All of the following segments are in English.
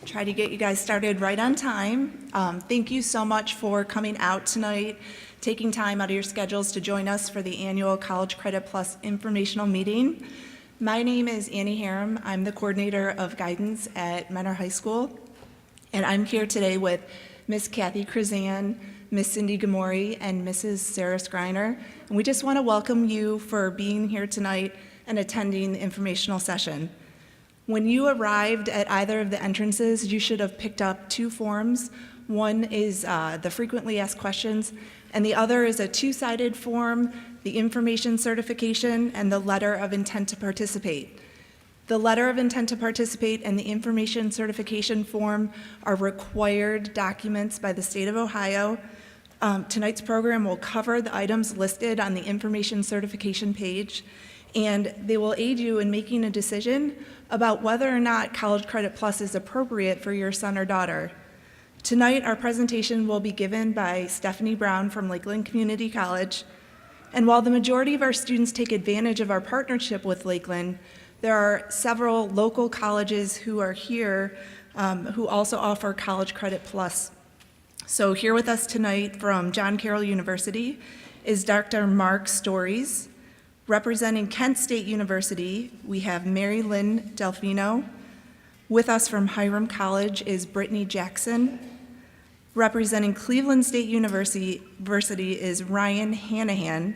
Try to get you guys started right on time. Thank you so much for coming out tonight, taking time out of your schedules to join us for the annual College Credit Plus informational meeting. My name is Annie Harem. I'm the coordinator of guidance at Mentor High School, and I'm here today with Miss Kathy Krazan, Miss Cindy Gamori, and Mrs. Sarah Skriner. And we just want to welcome you for being here tonight and attending the informational session. When you arrived at either of the entrances, you should have picked up two forms. One is the frequently asked questions, and the other is a two-sided form, the information certification and the letter of intent to participate. The letter of intent to participate and the information certification form are required documents by the state of Ohio. Tonight's program will cover the items listed on the information certification page, and they will aid you in making a decision about whether or not College Credit Plus is appropriate for your son or daughter. Tonight, our presentation will be given by Stephanie Brown from Lakeland Community College. And while the majority of our students take advantage of our partnership with Lakeland, there are several local colleges who are here who also offer College Credit Plus. So here with us tonight from John Carroll University is Dr. Mark Stories. Representing Kent State University, we have Mary Lynn Delfino. With us from Hiram College is Brittany Jackson. Representing Cleveland State University is Ryan Hanahan.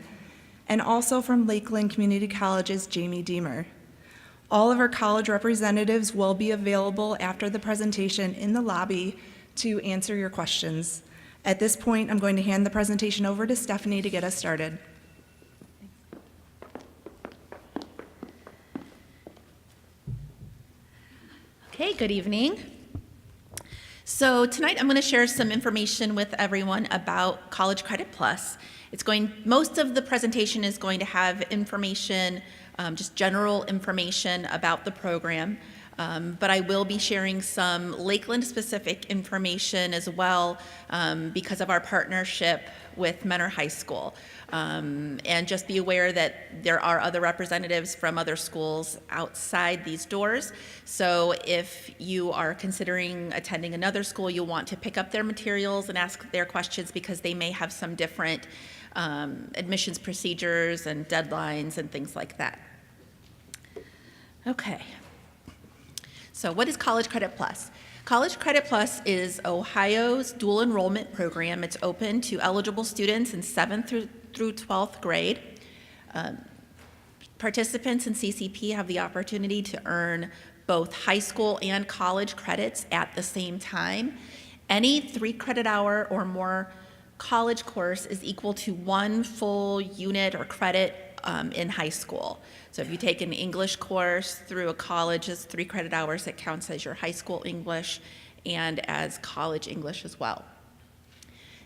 And also from Lakeland Community College is Jamie Deemer. All of our college representatives will be available after the presentation in the lobby to answer your questions. At this point, I'm going to hand the presentation over to Stephanie to get us started. Okay, good evening. So tonight I'm going to share some information with everyone about College Credit Plus. Most of the presentation is going to have information, just general information about the program, but I will be sharing some Lakeland-specific information as well because of our partnership with Mentor High School. And just be aware that there are other representatives from other schools outside these doors. So if you are considering attending another school, you'll want to pick up their materials and ask their questions because they may have some different admissions procedures and deadlines and things like that. Okay. So what is College Credit Plus? College Credit Plus is Ohio's dual enrollment program. It's open to eligible students in 7th through 12th grade. Participants in CCP have the opportunity to earn both high school and college credits at the same time. Any 3 credit hour or more college course is equal to 1 full unit or credit in high school. So if you take an English course through a college, it's 3 credit hours. It counts as your high school English and as college English as well.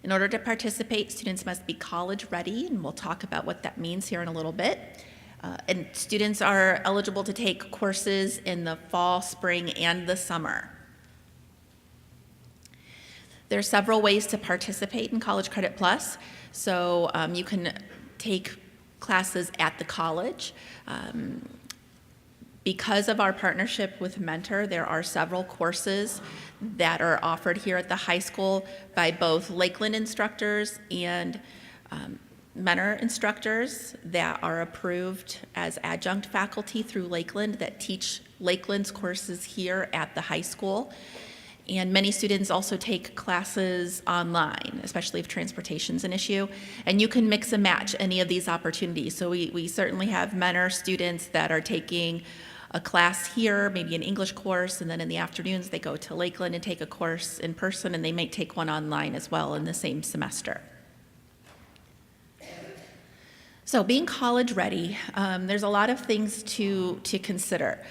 In order to participate, students must be college ready, and we'll talk about what that means here in a little bit. And students are eligible to take courses in the fall, spring, and the summer. There are several ways to participate in College Credit Plus. So you can take classes at the college. Because of our partnership with Mentor, there are several courses that are offered here at the high school by both Lakeland instructors and Mentor instructors that are approved as adjunct faculty through Lakeland that teach Lakeland's courses here at the high school. And many students also take classes online, especially if transportation's an issue. And you can mix and match any of these opportunities. So we certainly have Mentor students that are taking a class here, maybe an English course, and then in the afternoons they go to Lakeland and take a course in person, and they might take one online as well in the same semester. So being college ready, there's a lot of things to consider.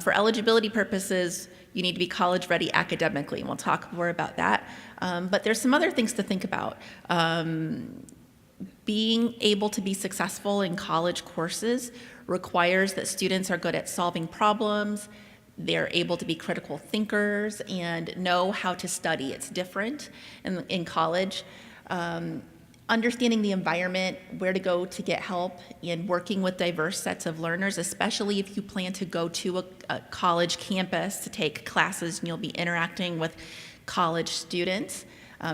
For eligibility purposes, you need to be college ready academically, and we'll talk more about that. But there's some other things to think about. Being able to be successful in college courses requires that students are good at solving problems, they're able to be critical thinkers, and know how to study. It's different in college. understanding the environment, where to go to get help, and working with diverse sets of learners, especially if you plan to go to a college campus to take classes and you'll be interacting with college students.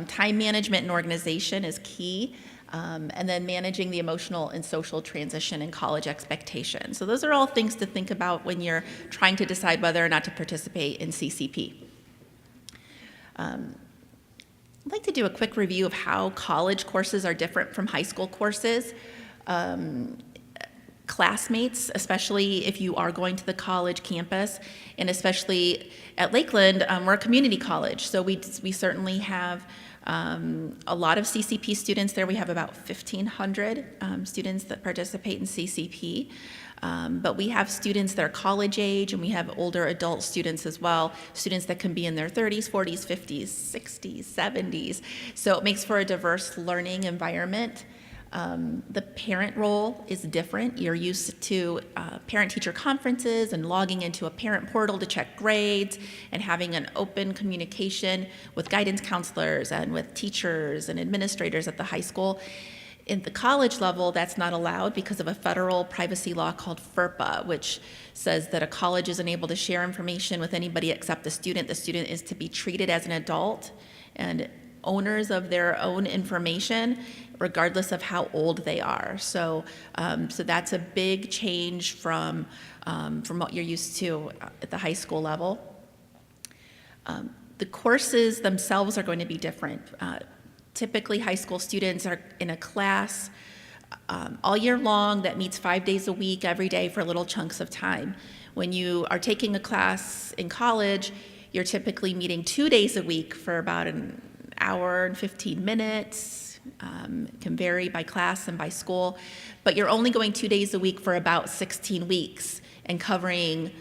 Time management and organization is key. And then managing the emotional and social transition and college expectations. So those are all things to think about when you're trying to decide whether or not to participate in CCP. I'd like to do a quick review of how college courses are different from high school courses. Classmates, especially if you are going to the college campus, and especially at Lakeland, we're a community college, so we certainly have a lot of CCP students there. We have about 1,500 students that participate in CCP. But we have students that are college age, and we have older adult students as well, students that can be in their 30s, 40s, 50s, 60s, 70s. So it makes for a diverse learning environment. The parent role is different. You're used to parent-teacher conferences and logging into a parent portal to check grades and having an open communication with guidance counselors and with teachers and administrators at the high school. In the college level, that's not allowed because of a federal privacy law called FERPA, which says that a college isn't able to share information with anybody except the student. The student is to be treated as an adult and owners of their own information, regardless of how old they are. So that's a big change from what you're used to at the high school level. The courses themselves are going to be different. Typically, high school students are in a class all year long that meets 5 days a week, every day for little chunks of time. When you are taking a class in college, you're typically meeting 2 days a week for about an hour and 15 minutes. It can vary by class and by school, but you're only going 2 days a week for about 16 weeks and covering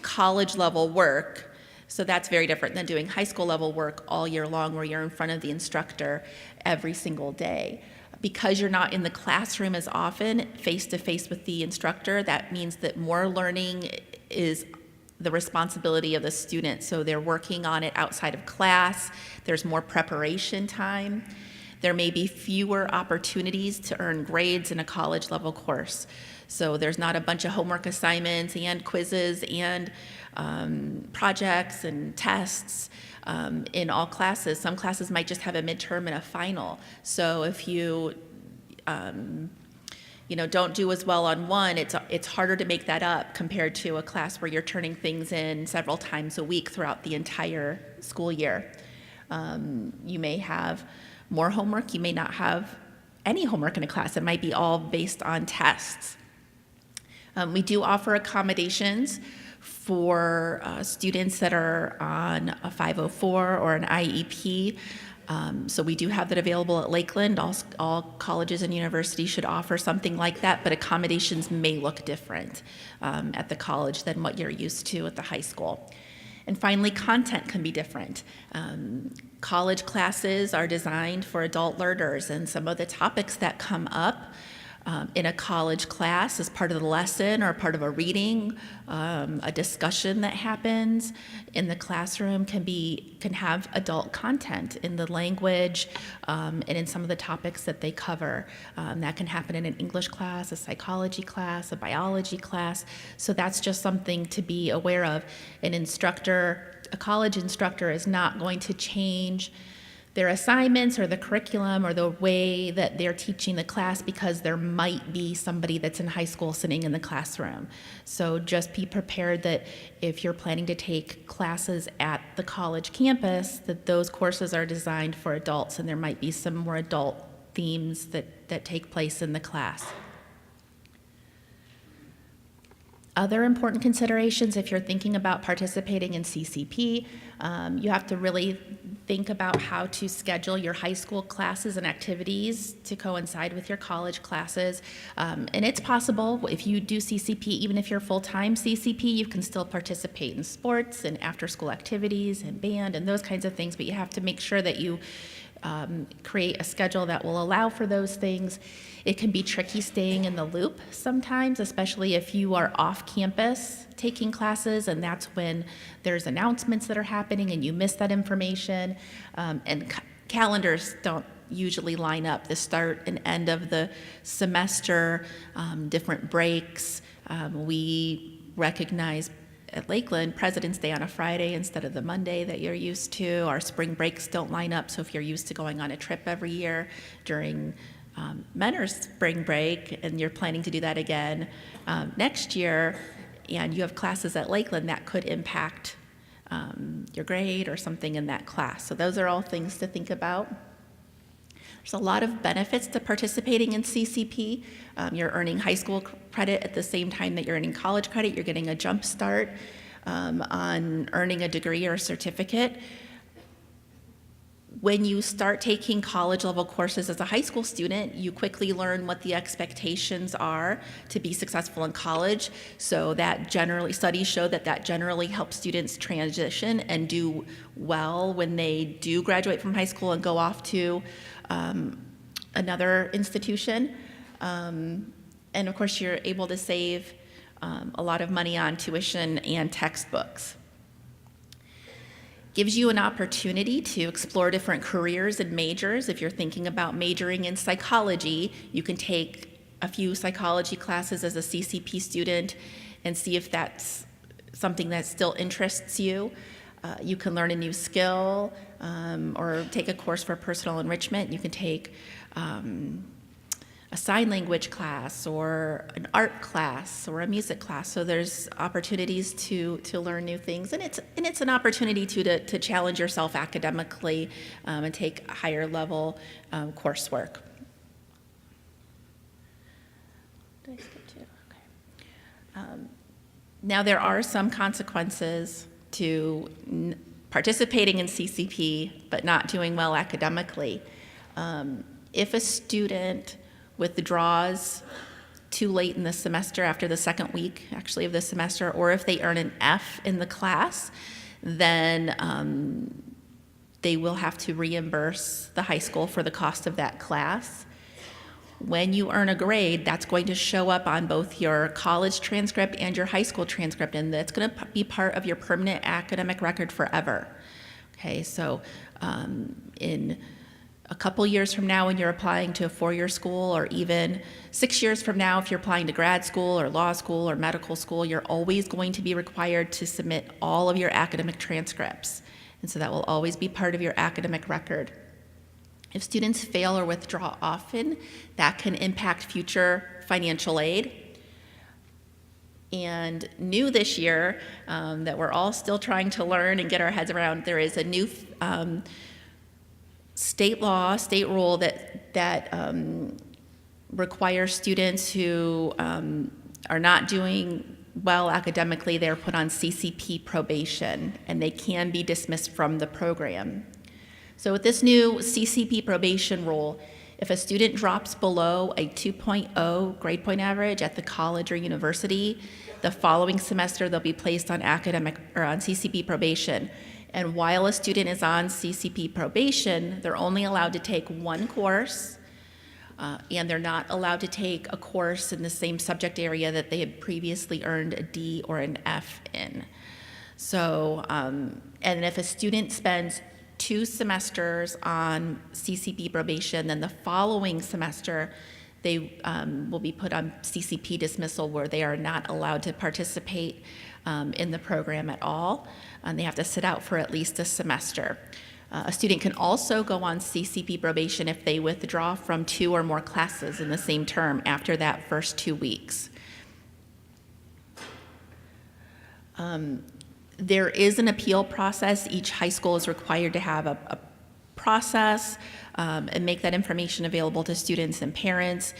college level work. So that's very different than doing high school level work all year long, where you're in front of the instructor every single day. Because you're not in the classroom as often, face-to-face with the instructor, that means that more learning is the responsibility of the student. So they're working on it outside of class. There's more preparation time. There may be fewer opportunities to earn grades in a college level course. So there's not a bunch of homework assignments and quizzes and projects and tests in all classes. Some classes might just have a midterm and a final. So if you don't do as well on one, it's harder to make that up compared to a class where you're turning things in several times a week throughout the entire school year. You may have more homework. You may not have any homework in a class. It might be all based on tests. We do offer accommodations for students that are on a 504 or an IEP. So we do have that available at Lakeland. All colleges and universities should offer something like that, but accommodations may look different at the college than what you're used to at the high school. And finally, content can be different. College classes are designed for adult learners, and some of the topics that come up in a college class as part of the lesson or part of a reading, a discussion that happens in the classroom can have adult content in the language and in some of the topics that they cover. That can happen in an English class, a psychology class, a biology class. So that's just something to be aware of. A college instructor is not going to change their assignments or the curriculum or the way that they're teaching the class because there might be somebody that's in high school sitting in the classroom. So just be prepared that if you're planning to take classes at the college campus, that those courses are designed for adults, and there might be some more adult themes that take place in the class. Other important considerations if you're thinking about participating in CCP, you have to really think about how to schedule your high school classes and activities to coincide with your college classes. And it's possible if you do CCP, even if you're full-time CCP, you can still participate in sports and after-school activities and band and those kinds of things, but you have to make sure that you create a schedule that will allow for those things. It can be tricky staying in the loop sometimes, especially if you are off campus taking classes, and that's when there's announcements that are happening and you miss that information. And calendars don't usually line up. The start and end of the semester, different breaks. We recognize at Lakeland President's Day on a Friday instead of the Monday that you're used to. Our spring breaks don't line up, so if you're used to going on a trip every year during Mentor's spring break and you're planning to do that again next year, and you have classes at Lakeland, that could impact your grade or something in that class. So those are all things to think about. There's a lot of benefits to participating in CCP. You're earning high school credit at the same time that you're earning college credit. You're getting a jump start on earning a degree or a certificate. When you start taking college level courses as a high school student, you quickly learn what the expectations are to be successful in college. So that generally, studies show that generally helps students transition and do well when they do graduate from high school and go off to another institution. And of course, you're able to save a lot of money on tuition and textbooks. Gives you an opportunity to explore different careers and majors. If you're thinking about majoring in psychology, you can take a few psychology classes as a CCP student and see if that's something that still interests you. You can learn a new skill or take a course for personal enrichment. You can take a sign language class or an art class or a music class. So there's opportunities to learn new things, and it's an opportunity to challenge yourself academically and take higher level coursework. Did I skip two? Okay. Now there are some consequences to participating in CCP but not doing well academically. If a student withdraws too late in the semester, after the second week actually of the semester, or if they earn an F in the class, then they will have to reimburse the high school for the cost of that class. When you earn a grade, that's going to show up on both your college transcript and your high school transcript, and that's going to be part of your permanent academic record forever. Okay, so in a couple years from now when you're applying to a four-year school, or even 6 years from now if you're applying to grad school or law school or medical school, you're always going to be required to submit all of your academic transcripts. And so that will always be part of your academic record. If students fail or withdraw often, that can impact future financial aid. And new this year, that we're all still trying to learn and get our heads around, there is a new state rule that requires students who are not doing well academically, they're put on CCP probation, and they can be dismissed from the program. So with this new CCP probation rule, if a student drops below a 2.0 grade point average at the college or university, the following semester they'll be placed on on CCP probation. And while a student is on CCP probation, they're only allowed to take one course, and they're not allowed to take a course in the same subject area that they had previously earned a D or an F in. So, and if a student spends 2 semesters on CCP probation, then the following semester they will be put on CCP dismissal, where they are not allowed to participate in the program at all. They have to sit out for at least a semester. A student can also go on CCP probation if they withdraw from 2 or more classes in the same term after that first 2 weeks. There is an appeal process. Each high school is required to have a process and make that information available to students and parents.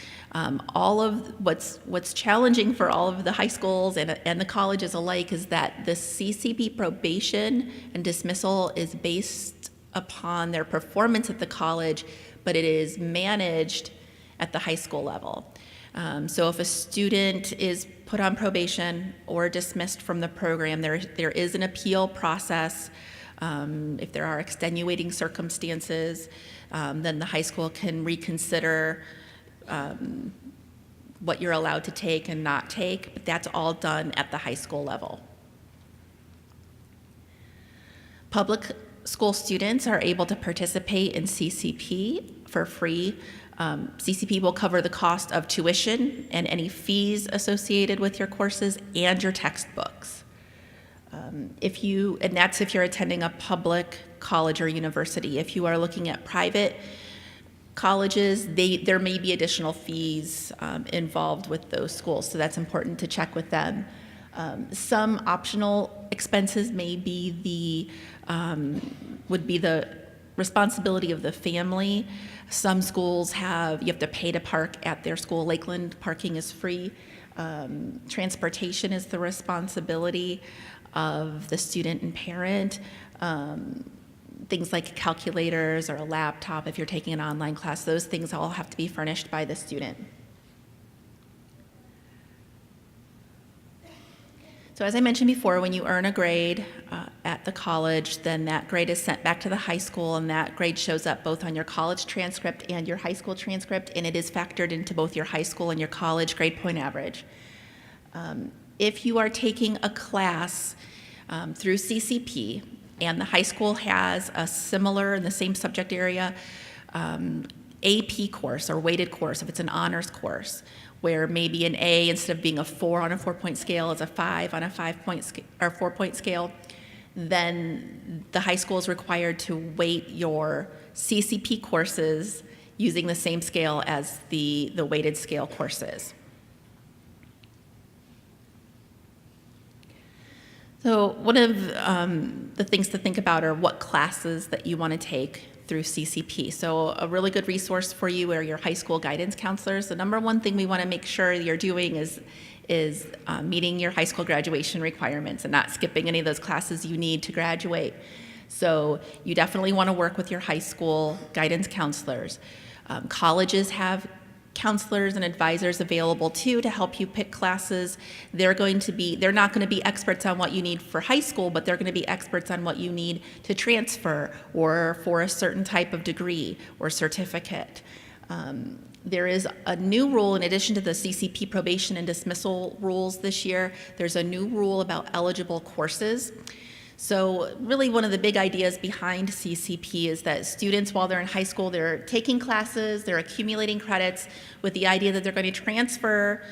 All of what's challenging for all of the high schools and the colleges alike is that the CCP probation and dismissal is based upon their performance at the college, but it is managed at the high school level. So if a student is put on probation or dismissed from the program, there is an appeal process. If there are extenuating circumstances, then the high school can reconsider what you're allowed to take and not take, but that's all done at the high school level. Public school students are able to participate in CCP for free. CCP will cover the cost of tuition and any fees associated with your courses and your textbooks. And that's if you're attending a public college or university. If you are looking at private colleges, there may be additional fees involved with those schools, so that's important to check with them. Some optional expenses may be would be the responsibility of the family. Some schools you have to pay to park at their school. Lakeland parking is free. Transportation is the responsibility of the student and parent. Things like calculators or a laptop if you're taking an online class, those things all have to be furnished by the student. So as I mentioned before, when you earn a grade at the college, then that grade is sent back to the high school, and that grade shows up both on your college transcript and your high school transcript, and it is factored into both your high school and your college grade point average. If you are taking a class through CCP, and the high school has a similar, in the same subject area, AP course or weighted course, if it's an honors course, where maybe an A, instead of being a 4 on a 4-point scale, is a 5 on a 4-point scale, then the high school is required to weight your CCP courses using the same scale as the weighted scale courses. So one of the things to think about are what classes that you want to take through CCP. So a really good resource for you are your high school guidance counselors. The number one thing we want to make sure you're doing is meeting your high school graduation requirements and not skipping any of those classes you need to graduate. So you definitely want to work with your high school guidance counselors. Colleges have counselors and advisors available too to help you pick classes. They're not going to be experts on what you need for high school, but they're going to be experts on what you need to transfer or for a certain type of degree or certificate. There is a new rule in addition to the CCP probation and dismissal rules this year. There's a new rule about eligible courses. So really one of the big ideas behind CCP is that students, while they're in high school, they're taking classes, they're accumulating credits with the idea that they're going to transfer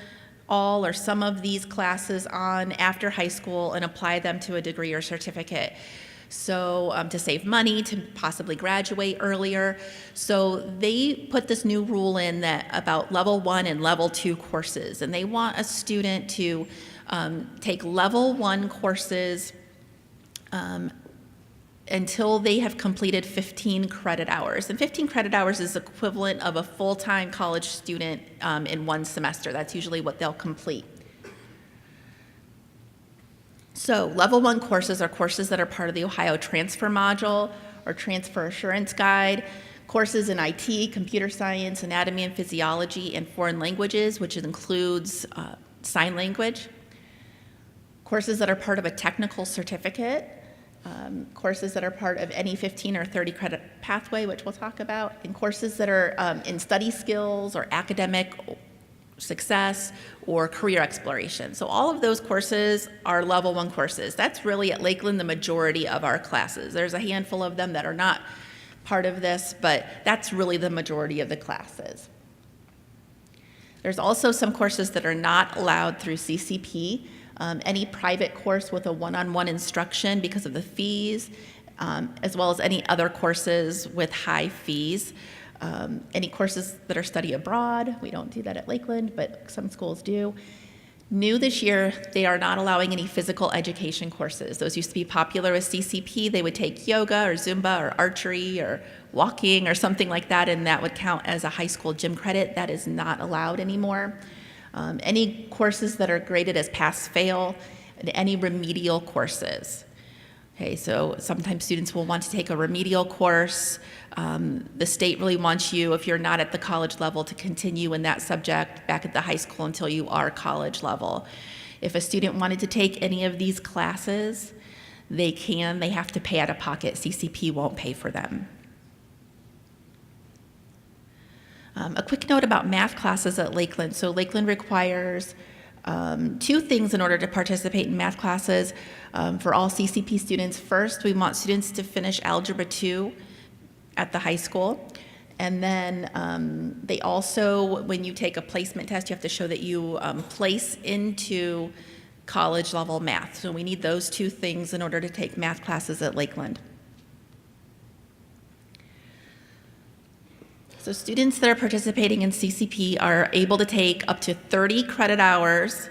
all or some of these classes on after high school and apply them to a degree or certificate. So to save money, to possibly graduate earlier. So they put this new rule in that about level 1 and level 2 courses, and they want a student to take level 1 courses until they have completed 15 credit hours. And 15 credit hours is equivalent of a full-time college student in one semester. That's usually what they'll complete. So level 1 courses are courses that are part of the Ohio Transfer Module or Transfer Assurance Guide, courses in IT, computer science, anatomy and physiology, and foreign languages, which includes sign language, courses that are part of a technical certificate, courses that are part of any 15 or 30 credit pathway, which we'll talk about, and courses that are in study skills or academic success or career exploration. So all of those courses are level 1 courses. That's really at Lakeland the majority of our classes. There's a handful of them that are not part of this, but that's really the majority of the classes. There's also some courses that are not allowed through CCP. Any private course with a one-on-one instruction because of the fees, as well as any other courses with high fees. Any courses that are study abroad, we don't do that at Lakeland, but some schools do. New this year, they are not allowing any physical education courses. Those used to be popular with CCP. They would take yoga or Zumba or archery or walking or something like that, and that would count as a high school gym credit. That is not allowed anymore. Any courses that are graded as pass-fail, and any remedial courses. Okay, so sometimes students will want to take a remedial course. The state really wants you, if you're not at the college level, to continue in that subject back at the high school until you are college level. If a student wanted to take any of these classes, they can. They have to pay out of pocket. CCP won't pay for them. A quick note about math classes at Lakeland. So Lakeland requires 2 things in order to participate in math classes for all CCP students. First, we want students to finish Algebra 2 at the high school. And then they also, when you take a placement test, you have to show that you place into college level math. So we need those two things in order to take math classes at Lakeland. So students that are participating in CCP are able to take up to 30 credit hours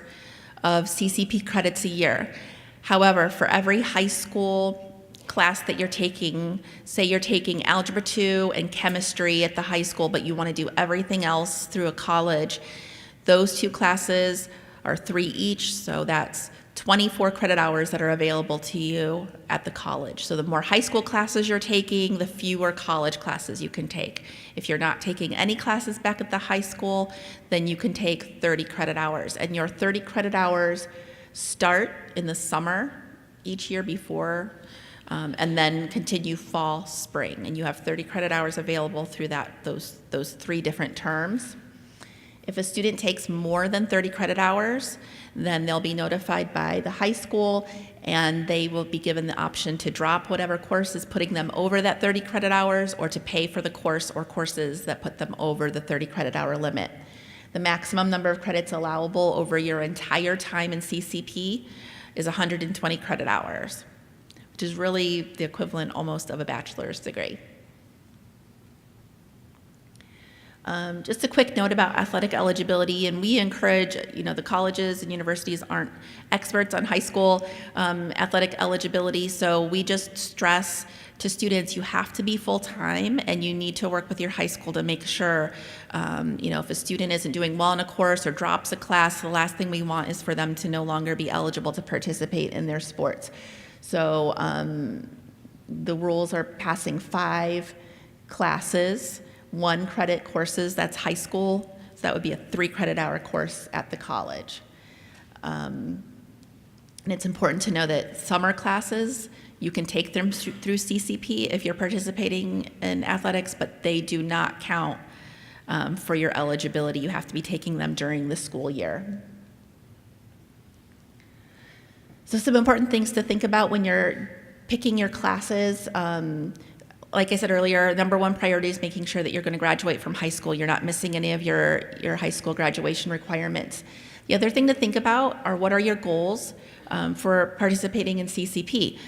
of CCP credits a year. However, for every high school class that you're taking, say you're taking Algebra 2 and Chemistry at the high school, but you want to do everything else through a college, those two classes are 3 each, so that's 24 credit hours that are available to you at the college. So the more high school classes you're taking, the fewer college classes you can take. If you're not taking any classes back at the high school, then you can take 30 credit hours. And your 30 credit hours start in the summer each year before, and then continue fall, spring. And you have 30 credit hours available through those 3 different terms. If a student takes more than 30 credit hours, then they'll be notified by the high school, and they will be given the option to drop whatever course is putting them over that 30 credit hours, or to pay for the course or courses that put them over the 30 credit hour limit. The maximum number of credits allowable over your entire time in CCP is 120 credit hours, which is really the equivalent almost of a bachelor's degree. Just a quick note about athletic eligibility, and we encourage, the colleges and universities aren't experts on high school athletic eligibility, so we just stress to students you have to be full-time, and you need to work with your high school to make sure, if a student isn't doing well in a course or drops a class, the last thing we want is for them to no longer be eligible to participate in their sports. So the rules are passing 5 classes, 1 credit courses, that's high school, so that would be a 3 credit hour course at the college. And it's important to know that summer classes, you can take them through CCP if you're participating in athletics, but they do not count for your eligibility. You have to be taking them during the school year. So some important things to think about when you're picking your classes. Like I said earlier, number 1 priority is making sure that you're going to graduate from high school. You're not missing any of your high school graduation requirements. The other thing to think about are what are your goals for participating in CCP.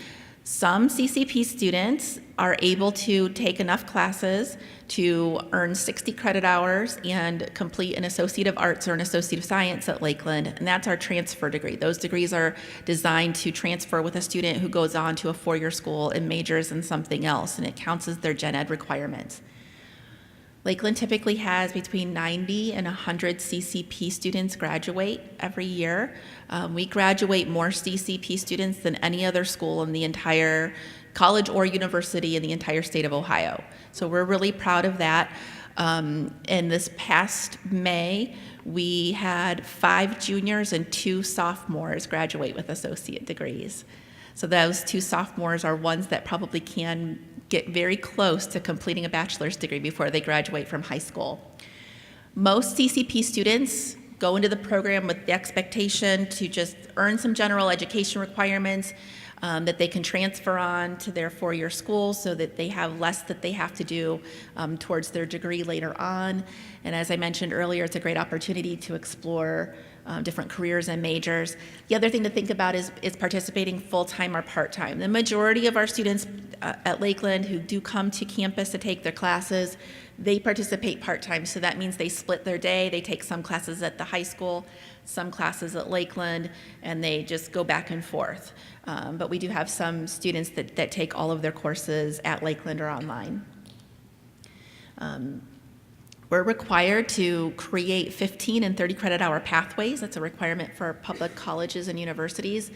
Some CCP students are able to take enough classes to earn 60 credit hours and complete an Associate of Arts or an Associate of Science at Lakeland, and that's our transfer degree. Those degrees are designed to transfer with a student who goes on to a 4-year school and majors in something else, and it counts as their gen ed requirements. Lakeland typically has between 90 and 100 CCP students graduate every year. We graduate more CCP students than any other school in the entire college or university in the entire state of Ohio. So we're really proud of that. In this past May, we had 5 juniors and 2 sophomores graduate with associate degrees. So those 2 sophomores are ones that probably can get very close to completing a bachelor's degree before they graduate from high school. Most CCP students go into the program with the expectation to just earn some general education requirements that they can transfer on to their 4-year school so that they have less that they have to do towards their degree later on. And as I mentioned earlier, it's a great opportunity to explore different careers and majors. The other thing to think about is participating full-time or part-time. The majority of our students at Lakeland who do come to campus to take their classes, they participate part-time, so that means they split their day. They take some classes at the high school, some classes at Lakeland, and they just go back and forth. But we do have some students that take all of their courses at Lakeland or online. We're required to create 15 and 30 credit hour pathways. That's a requirement for public colleges and universities.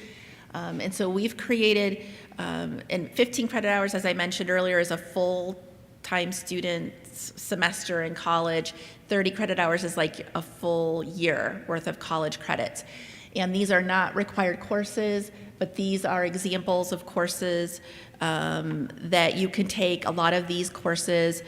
And so we've created, and 15 credit hours, as I mentioned earlier, is a full-time student's semester in college. 30 credit hours is like a full year worth of college credits. And these are not required courses, but these are examples of courses that you can take. A lot of these courses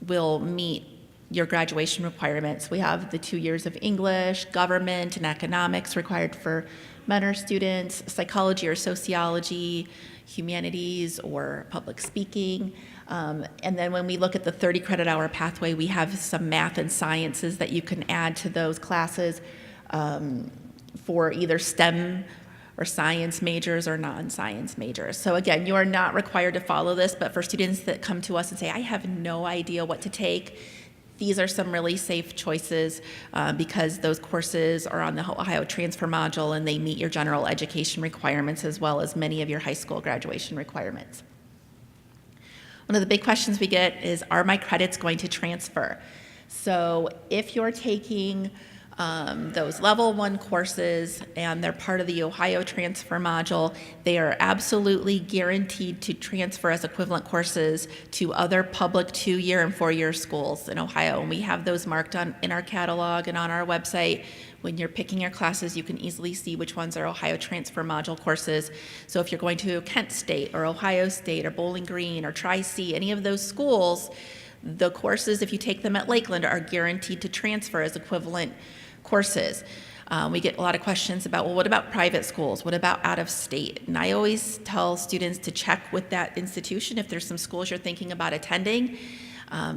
will meet your graduation requirements. We have the 2 years of English, government, and economics required for minor students, psychology or sociology, humanities or public speaking. And then when we look at the 30 credit hour pathway, we have some math and sciences that you can add to those classes for either STEM or science majors or non-science majors. So again, you are not required to follow this, but for students that come to us and say, I have no idea what to take, these are some really safe choices because those courses are on the Ohio Transfer Module and they meet your general education requirements as well as many of your high school graduation requirements. One of the big questions we get is, are my credits going to transfer? So if you're taking those level 1 courses and they're part of the Ohio Transfer Module, they are absolutely guaranteed to transfer as equivalent courses to other public 2-year and 4-year schools in Ohio. And we have those marked in our catalog and on our website. When you're picking your classes, you can easily see which ones are Ohio Transfer Module courses. So if you're going to Kent State or Ohio State or Bowling Green or Tri-C, any of those schools, the courses, if you take them at Lakeland, are guaranteed to transfer as equivalent courses. We get a lot of questions about, well, what about private schools? What about out of state? And I always tell students to check with that institution if there's some schools you're thinking about attending.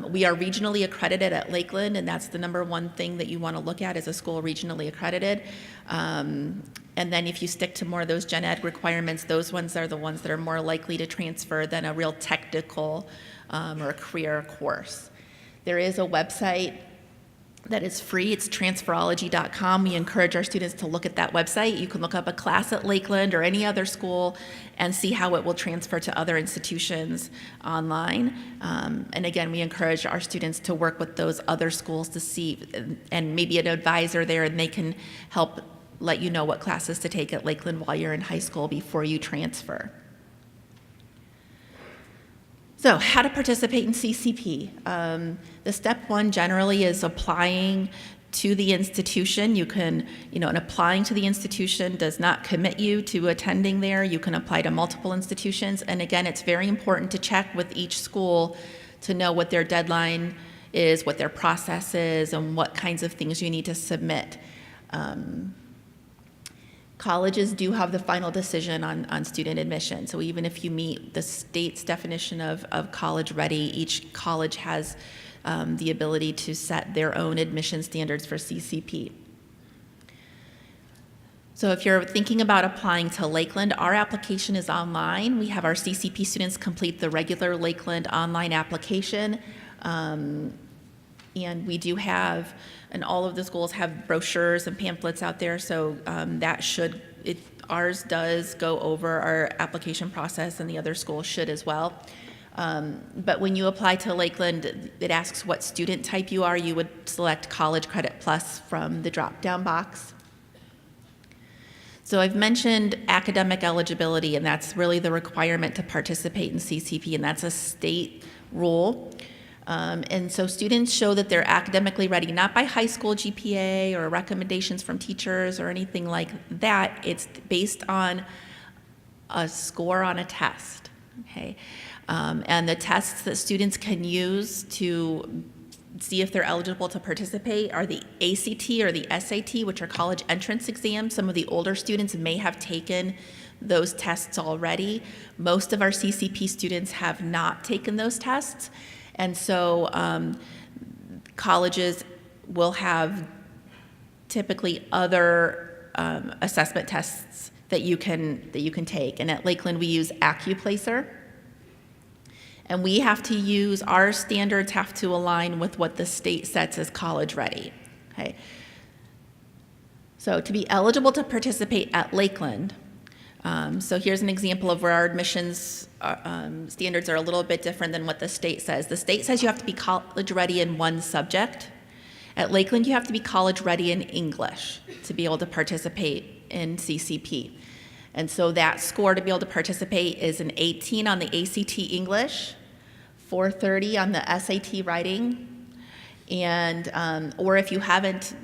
We are regionally accredited at Lakeland, and that's the number one thing that you want to look at is a school regionally accredited. And then if you stick to more of those gen ed requirements, those ones are the ones that are more likely to transfer than a real technical or a career course. There is a website that is free. It's transferology.com. We encourage our students to look at that website. You can look up a class at Lakeland or any other school and see how it will transfer to other institutions online. And again, we encourage our students to work with those other schools to see, and maybe an advisor there, and they can help let you know what classes to take at Lakeland while you're in high school before you transfer. So how to participate in CCP. The step 1 generally is applying to the institution. You can, and applying to the institution does not commit you to attending there. You can apply to multiple institutions. And again, it's very important to check with each school to know what their deadline is, what their process is, and what kinds of things you need to submit. Colleges do have the final decision on student admission. So even if you meet the state's definition of college ready, each college has the ability to set their own admission standards for CCP. So if you're thinking about applying to Lakeland, our application is online. We have our CCP students complete the regular Lakeland online application. And we do have, and all of the schools have brochures and pamphlets out there, so ours does go over our application process, and the other schools should as well. But when you apply to Lakeland, it asks what student type you are. You would select College Credit Plus from the drop-down box. So I've mentioned academic eligibility, and that's really the requirement to participate in CCP, and that's a state rule. And so students show that they're academically ready, not by high school GPA or recommendations from teachers or anything like that. It's based on a score on a test, okay? And the tests that students can use to see if they're eligible to participate are the ACT or the SAT, which are college entrance exams. Some of the older students may have taken those tests already. Most of our CCP students have not taken those tests. And so colleges will have typically other assessment tests that you can take. And at Lakeland, we use Accuplacer. And we have to use, our standards have to align with what the state sets as college ready. Okay. So to be eligible to participate at Lakeland, so here's an example of where our admissions standards are a little bit different than what the state says. The state says you have to be college ready in one subject. At Lakeland, you have to be college ready in English to be able to participate in CCP. And so that score to be able to participate is an 18 on the ACT English, 430 on the SAT writing, and or if you haven't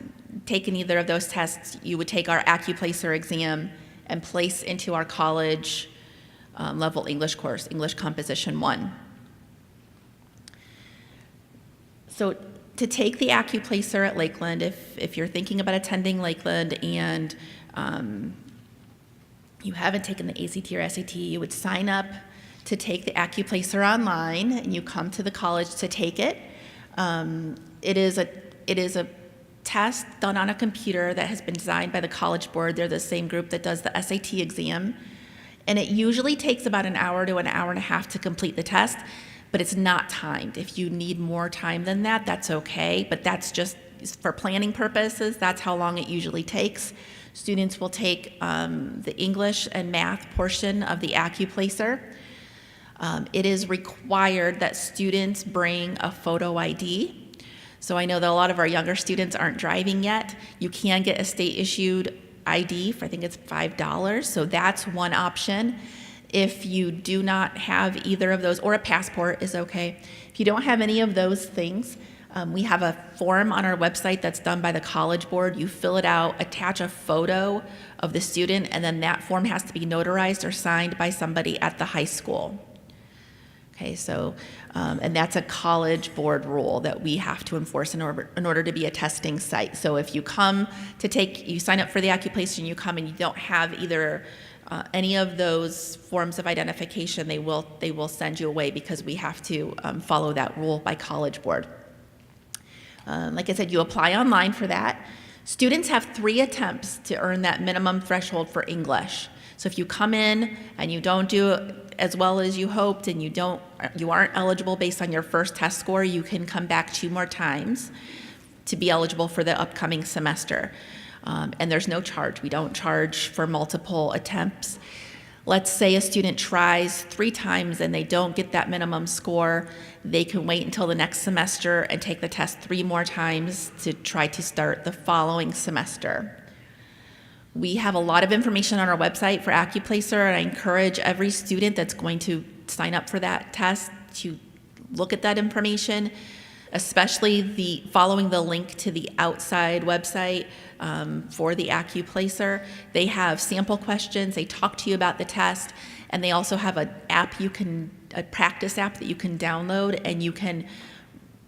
taken either of those tests, you would take our Accuplacer exam and place into our college level English course, English Composition 1. So To take the Accuplacer at Lakeland, if you're thinking about attending Lakeland and you haven't taken the ACT or SAT, you would sign up to take the Accuplacer online, and you come to the college to take it. It is a test done on a computer that has been designed by the College Board. They're the same group that does the SAT exam. And it usually takes about an hour to an hour and a half to complete the test, but it's not timed. If you need more time than that, that's okay, but that's just for planning purposes. That's how long it usually takes. Students will take the English and math portion of the Accuplacer. It is required that students bring a photo ID. So I know that a lot of our younger students aren't driving yet. You can get a state-issued ID for, I think it's $5, so that's one option. If you do not have either of those, or a passport is okay. If you don't have any of those things, we have a form on our website that's done by the College Board. You fill it out, attach a photo of the student, and then that form has to be notarized or signed by somebody at the high school. Okay, so, and that's a College Board rule that we have to enforce in order to be a testing site. So if you come to you sign up for the Accuplacer and you come and you don't have either any of those forms of identification, they will send you away because we have to follow that rule by College Board. Like I said, you apply online for that. Students have 3 attempts to earn that minimum threshold for English. So if you come in and you don't do as well as you hoped and you aren't eligible based on your first test score, you can come back 2 more times to be eligible for the upcoming semester. And there's no charge. We don't charge for multiple attempts. Let's say a student tries 3 times and they don't get that minimum score. They can wait until the next semester and take the test 3 more times to try to start the following semester. We have a lot of information on our website for Accuplacer, and I encourage every student that's going to sign up for that test to look at that information, especially following the link to the outside website for the Accuplacer. They have sample questions, they talk to you about the test, and they also have a practice app that you can download, and you can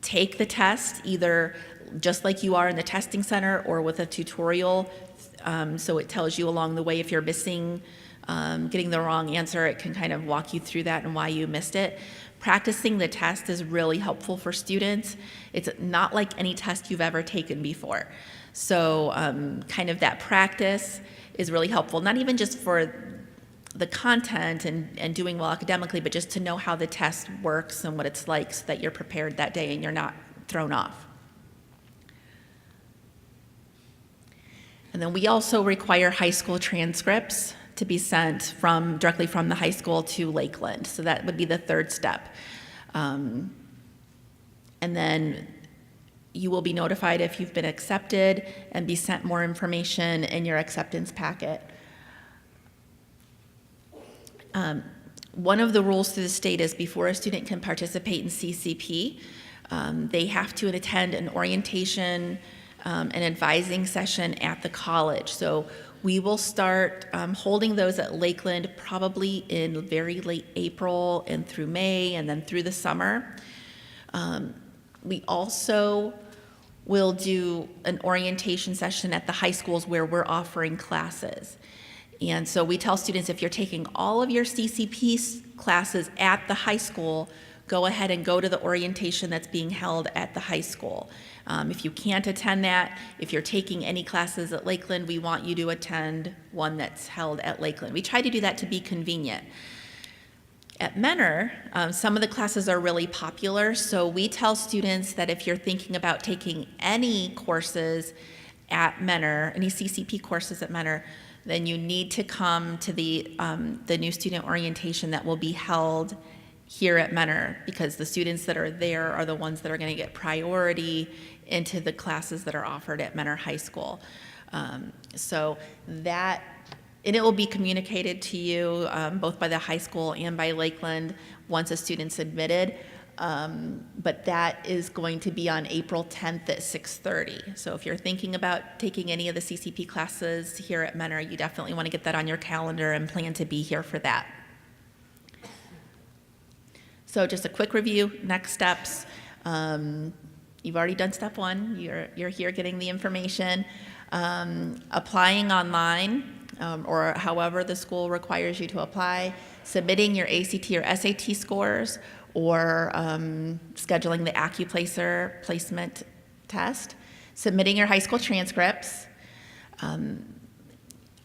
take the test either just like you are in the testing center or with a tutorial. So it tells you along the way if you're missing, getting the wrong answer, it can kind of walk you through that and why you missed it. Practicing the test is really helpful for students. It's not like any test you've ever taken before. So kind of that practice is really helpful, not even just for the content and doing well academically, but just to know how the test works and what it's like so that you're prepared that day and you're not thrown off. And then we also require high school transcripts to be sent directly from the high school to Lakeland. So that would be the 3rd step. And then you will be notified if you've been accepted and be sent more information in your acceptance packet. One of the rules through the state is before a student can participate in CCP, they have to attend an orientation, an advising session at the college. So we will start holding those at Lakeland probably in very late April and through May and then through the summer. We also will do an orientation session at the high schools where we're offering classes. And so we tell students, if you're taking all of your CCP classes at the high school, go ahead and go to the orientation that's being held at the high school. If you can't attend that, if you're taking any classes at Lakeland, we want you to attend one that's held at Lakeland. We try to do that to be convenient. At Menor, some of the classes are really popular, so we tell students that if you're thinking about taking any courses at Menor, any CCP courses at Menor, then you need to come to the new student orientation that will be held here at Menor, because the students that are there are the ones that are going to get priority into the classes that are offered at Menor High School. So that, and it will be communicated to you both by the high school and by Lakeland once a student's admitted. But that is going to be on April 10th at 6:30. So if you're thinking about taking any of the CCP classes here at Menor, you definitely want to get that on your calendar and plan to be here for that. So just a quick review, next steps. you've already done step one. You're here getting the information. Applying online, or however the school requires you to apply, submitting your ACT or SAT scores, or scheduling the Accuplacer placement test, submitting your high school transcripts.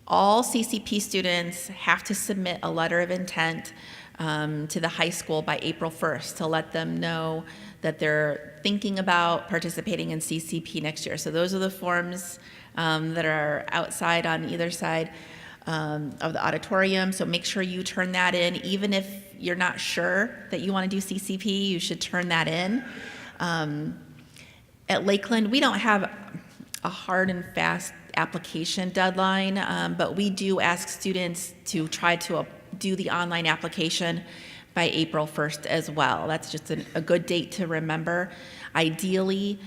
All CCP students have to submit a letter of intent to the high school by April 1st to let them know that they're thinking about participating in CCP next year. So those are the forms that are outside on either side of the auditorium. So make sure you turn that in. Even if you're not sure that you want to do CCP, you should turn that in. At Lakeland, we don't have a hard and fast application deadline, but we do ask students to try to do the online application by April 1st as well. That's just a good date to remember. Ideally,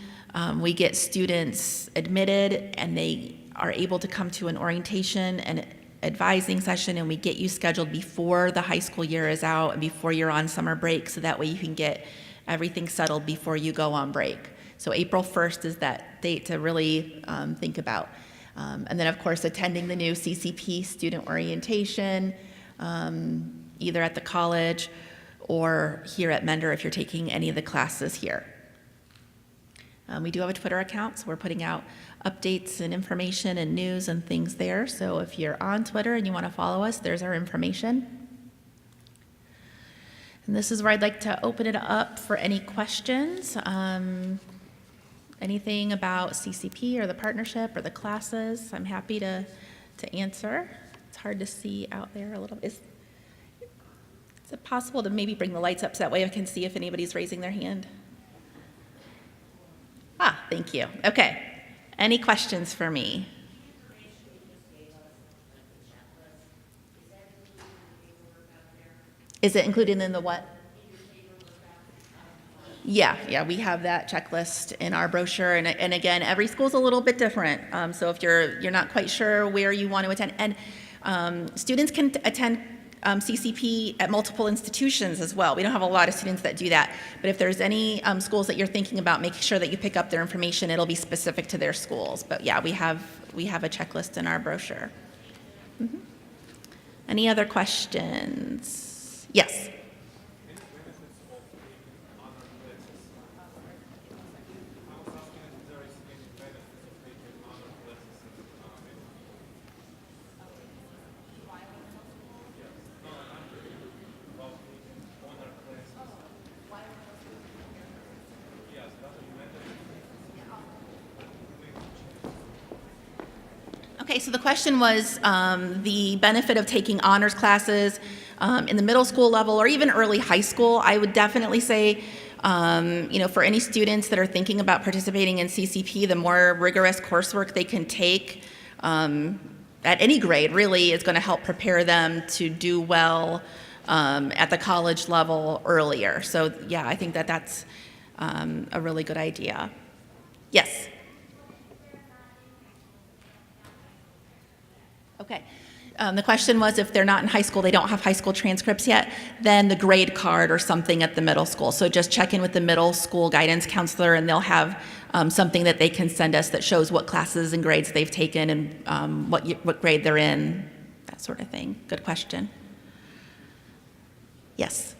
we get students admitted and they are able to come to an orientation and advising session, and we get you scheduled before the high school year is out and before you're on summer break, so that way you can get everything settled before you go on break. So April 1st is that date to really think about. And then, of course, attending the new CCP student orientation, either at the college or here at Mender if you're taking any of the classes here. We do have a Twitter account, so we're putting out updates and information and news and things there. So if you're on Twitter and you want to follow us, there's our information. And this is where I'd like to open it up for any questions. Anything about CCP or the partnership or the classes, I'm happy to answer. It's hard to see out there a little. Is it possible to maybe bring the lights up so that way I can see if anybody's raising their hand? Ah, thank you. Okay. Any questions for me? Is it included in the what? Yeah, we have that checklist in our brochure, and again, every school's a little bit different. So if you're not quite sure where you want to attend, and students can attend CCP at multiple institutions as well. We don't have a lot of students that do that, but if there's any schools that you're thinking about, making sure that you pick up their information, it'll be specific to their schools. But yeah, we have a checklist in our brochure. Mm-hmm. Any other questions? Yes. Okay, so the question was the benefit of taking honors classes in the middle school level or even early high school. I would definitely say, for any students that are thinking about participating in CCP, the more rigorous coursework they can take at any grade really is going to help prepare them to do well at the college level earlier. So yeah, I think that's a really good idea. Yes. Okay. The question was if they're not in high school, they don't have high school transcripts yet, then the grade card or something at the middle school. So just check in with the middle school guidance counselor and they'll have something that they can send us that shows what classes and grades they've taken and what grade they're in, that sort of thing. Good question. Yes.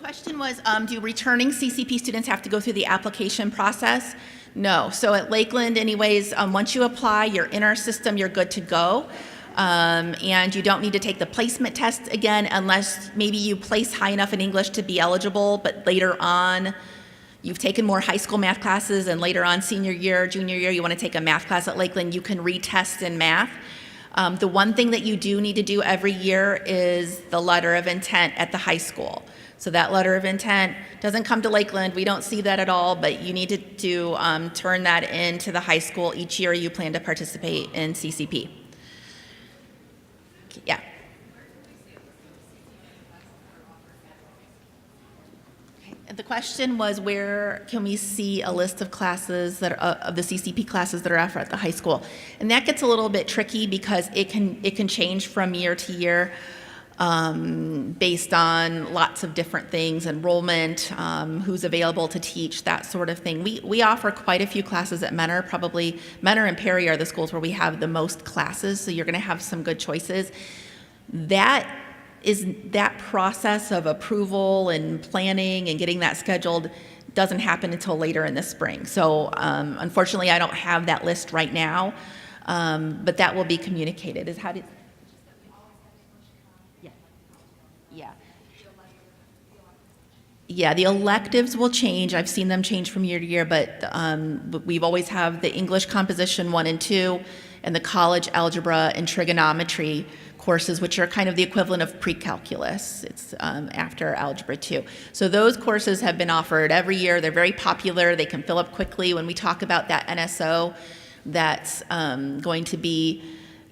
Question was, do returning CCP students have to go through the application process? No. So at Lakeland, anyways, once you apply, you're in our system, you're good to go. And you don't need to take the placement test again unless maybe you place high enough in English to be eligible, but later on you've taken more high school math classes and later on senior year, junior year, you want to take a math class at Lakeland, you can retest in math. The one thing that you do need to do every year is the letter of intent at the high school. So that letter of intent doesn't come to Lakeland. We don't see that at all, but you need to turn that into the high school each year you plan to participate in CCP. Yeah. Okay. And the question was, where can we see a list of classes that are, of the CCP classes that are offered at the high school? And that gets a little bit tricky because it can change from year to year based on lots of different things, enrollment, who's available to teach, that sort of thing. We offer quite a few classes at Mentor. Probably Mentor and Perry are the schools where we have the most classes, so you're going to have some good choices. That process of approval and planning and getting that scheduled doesn't happen until later in the spring. So unfortunately, I don't have that list right now, but that will be communicated. Yeah, the electives will change. I've seen them change from year to year, but we've always have the English Composition 1 and 2 and the college algebra and trigonometry courses, which are kind of the equivalent of pre-calculus. It's after Algebra 2. So those courses have been offered every year. They're very popular. They can fill up quickly. When we talk about that NSO that's going to be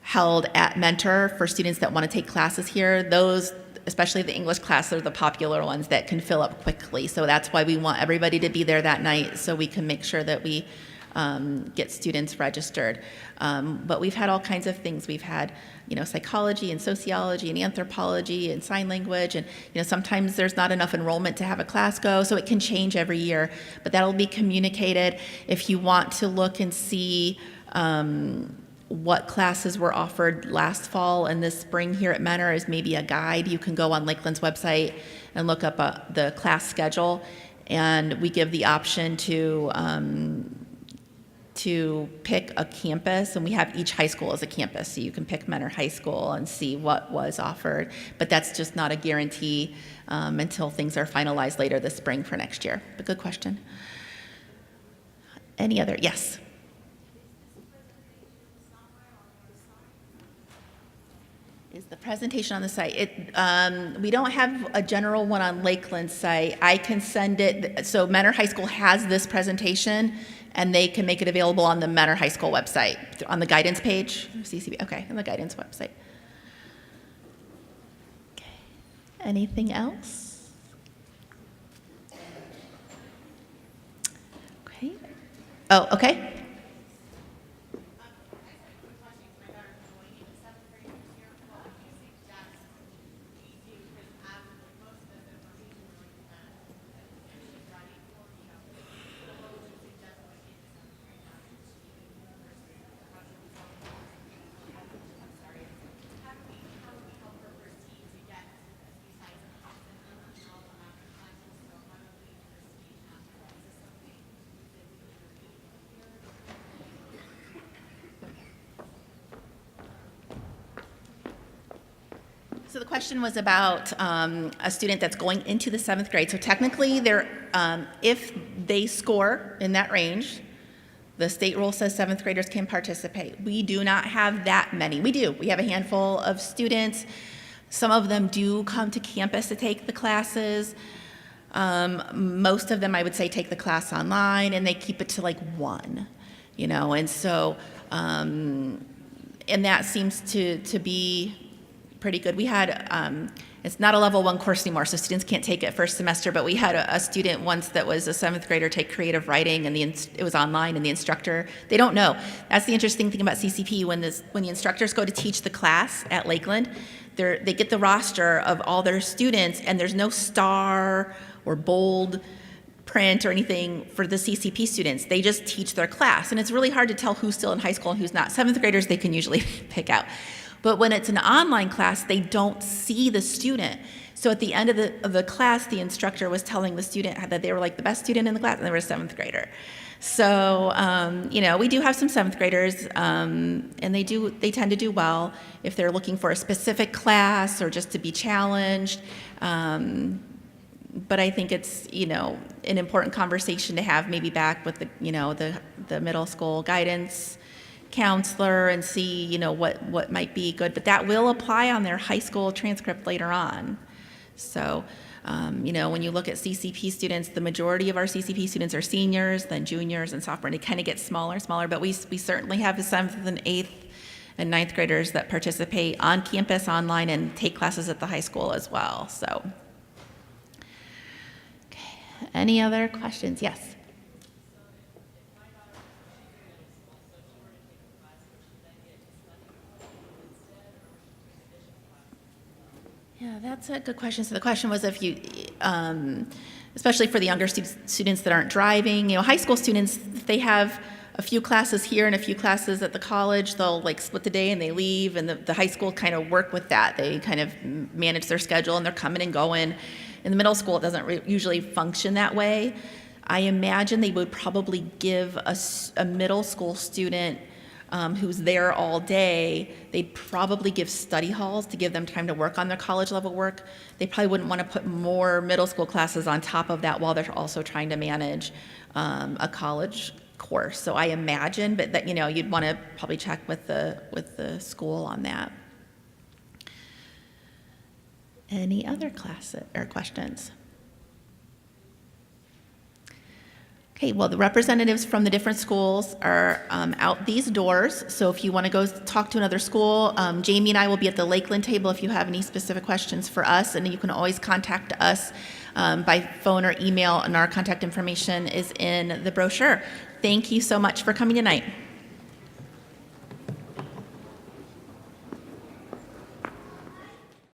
held at Mentor for students that want to take classes here, those, especially the English class, are the popular ones that can fill up quickly. So that's why we want everybody to be there that night, so we can make sure that we get students registered. But we've had all kinds of things. We've had, psychology and sociology and anthropology and sign language, and sometimes there's not enough enrollment to have a class go, so it can change every year. But that'll be communicated. If you want to look and see what classes were offered last fall and this spring here at Mentor as maybe a guide, you can go on Lakeland's website and look up the class schedule, and we give the option to pick a campus, and we have each high school as a campus, so you can pick Mentor High School and see what was offered, but that's just not a guarantee until things are finalized later this spring for next year. But good question. Any other? Yes. Is the presentation on the site? We don't have a general one on Lakeland's site. I can send it. So Mentor High School has this presentation, and they can make it available on the Mentor High School website, on the guidance page, CCP, okay, on the guidance website. Okay. Anything else? Okay. Oh, okay. So the question was about a student that's going into the 7th grade. So technically, if they score in that range, the state rule says 7th graders can participate. We do not have that many. We do. We have a handful of students. Some of them do come to campus to take the classes. Most of them, I would say, take the class online, and they keep it to like 1, and so, and that seems to be pretty good. We had, it's not a level 1 course anymore, so students can't take it first semester, but we had a student once that was a 7th grader take creative writing, and it was online, and the instructor, they don't know. That's the interesting thing about CCP. When the instructors go to teach the class at Lakeland, they get the roster of all their students, and there's no star or bold print or anything for the CCP students. They just teach their class, and it's really hard to tell who's still in high school and who's not. 7th graders, they can usually pick out. But when it's an online class, they don't see the student. So at the end of the class, the instructor was telling the student that they were like the best student in the class, and they were a 7th grader. So, we do have some 7th graders, and they tend to do well if they're looking for a specific class or just to be challenged. But I think it's, an important conversation to have maybe back with the middle school guidance counselor and see, what might be good. But that will apply on their high school transcript later on. So, when you look at CCP students, the majority of our CCP students are seniors, then juniors and sophomore, and it kind of gets smaller and smaller, but we certainly have the 7th and 8th and 9th graders that participate on campus, online, and take classes at the high school as well, so. Okay. Any other questions? Yes. Yeah, that's a good question. So the question was if you, especially for the younger students that aren't driving, high school students, if they have a few classes here and a few classes at the college, they'll like split the day and they leave, and the high school kind of work with that. They kind of manage their schedule and they're coming and going. In the middle school, it doesn't usually function that way. I imagine they would probably give a middle school student who's there all day, they'd probably give study halls to give them time to work on their college level work. They probably wouldn't want to put more middle school classes on top of that while they're also trying to manage a college course. So I imagine, but that you'd want to probably check with the school on that. Any other classes or questions? Okay, well, the representatives from the different schools are out these doors, so if you want to go talk to another school, Jamie and I will be at the Lakeland table if you have any specific questions for us, and you can always contact us by phone or email, and our contact information is in the brochure. Thank you so much for coming tonight.